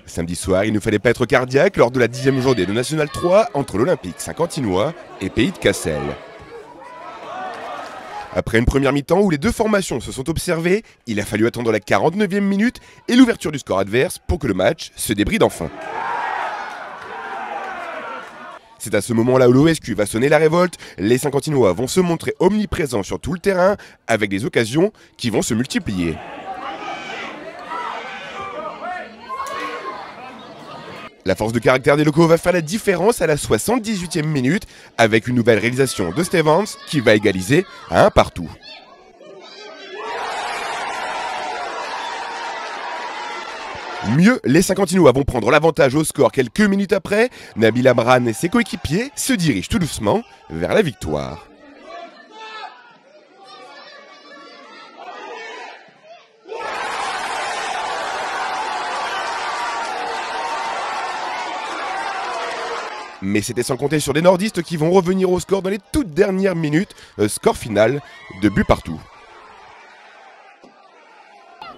Samedi soir, il ne fallait pas être cardiaque lors de la 10e journée de National 3 entre l'Olympique Saint-Quentinois et Pays de Cassel. Après une première mi-temps où les deux formations se sont observées, il a fallu attendre la 49e minute et l'ouverture du score adverse pour que le match se débride enfin. C'est à ce moment-là où l'OSQ va sonner la révolte, les Saint-Quentinois vont se montrer omniprésents sur tout le terrain avec des occasions qui vont se multiplier. La force de caractère des locaux va faire la différence à la 78e minute avec une nouvelle réalisation de Stevens qui va égaliser à 1 partout. Mieux, les Saint-Quentinois vont prendre l'avantage au score quelques minutes après. Nabil Amran et ses coéquipiers se dirigent tout doucement vers la victoire. Mais c'était sans compter sur des nordistes qui vont revenir au score dans les toutes dernières minutes. Score final, 2 buts partout.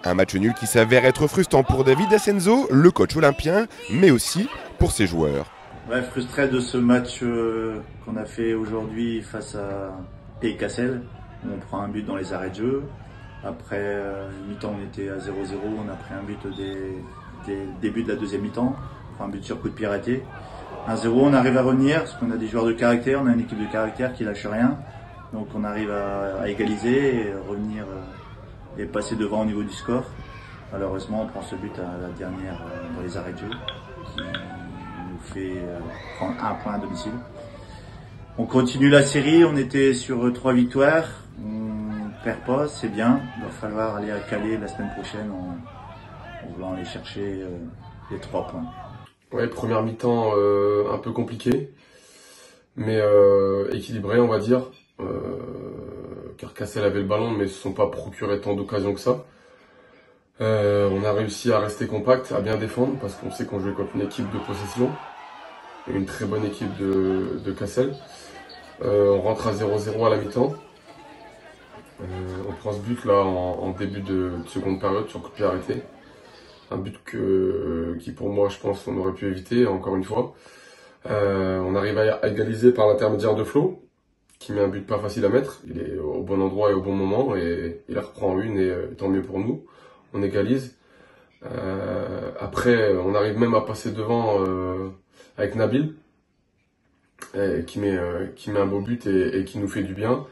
Un match nul qui s'avère être frustrant pour David Ascenzo, le coach olympien, mais aussi pour ses joueurs. Ouais, frustré de ce match qu'on a fait aujourd'hui face à Pays Cassel. On prend un but dans les arrêts de jeu. Après mi-temps, on était à 0-0. On a pris un but des débuts de la deuxième mi-temps. On prend un but sur coup de pied arrêté. 1-0, on arrive à revenir parce qu'on a des joueurs de caractère. On a une équipe de caractère qui lâche rien. Donc on arrive à égaliser et revenir et passer devant au niveau du score. Malheureusement, on prend ce but à la dernière dans les arrêts de jeu qui nous fait prendre un point à domicile. On continue la série, on était sur 3 victoires, on perd pas, c'est bien. Il va falloir aller à Calais la semaine prochaine en voulant aller chercher les 3 points. Ouais, première mi-temps un peu compliqué, mais équilibré on va dire. Car Cassel avait le ballon mais ne se sont pas procuré tant d'occasions que ça. On a réussi à rester compact, à bien défendre parce qu'on sait qu'on jouait contre une équipe de possession, une très bonne équipe de Cassel. On rentre à 0-0 à la mi-temps. On prend ce but là en début de seconde période sur coup de pied arrêté. Un but qui pour moi je pense on aurait pu éviter encore une fois. On arrive à égaliser par l'intermédiaire de Flo, qui met un but pas facile à mettre. Il est au bon endroit et au bon moment et il reprend une et tant mieux pour nous. On égalise. Après, on arrive même à passer devant avec Nabil, qui met un beau but et qui nous fait du bien.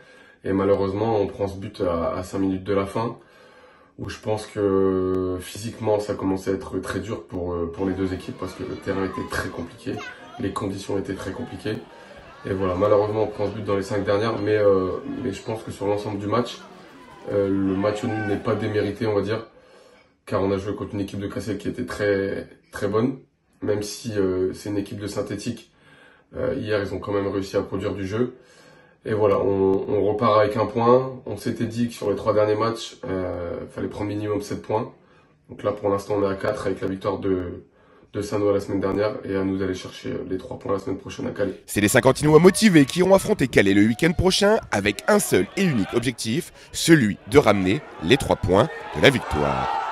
Et malheureusement, on prend ce but à 5 minutes de la fin, où je pense que physiquement, ça commençait à être très dur pour les deux équipes, parce que le terrain était très compliqué, les conditions étaient très compliquées. Et voilà, malheureusement, on prend ce but dans les 5 dernières, mais je pense que sur l'ensemble du match, le match nul n'est pas démérité, on va dire, car on a joué contre une équipe de Cassel qui était très, très bonne, même si c'est une équipe de synthétique. Hier, ils ont quand même réussi à produire du jeu. Et voilà, on repart avec un point. On s'était dit que sur les 3 derniers matchs, fallait prendre minimum 7 points. Donc là, pour l'instant, on est à 4 avec la victoire de Saint-Noël la semaine dernière et à nous d'aller chercher les 3 points la semaine prochaine à Calais. C'est les Saint-Quentinois motivés qui iront affronter Calais le week-end prochain avec un seul et unique objectif, celui de ramener les 3 points de la victoire.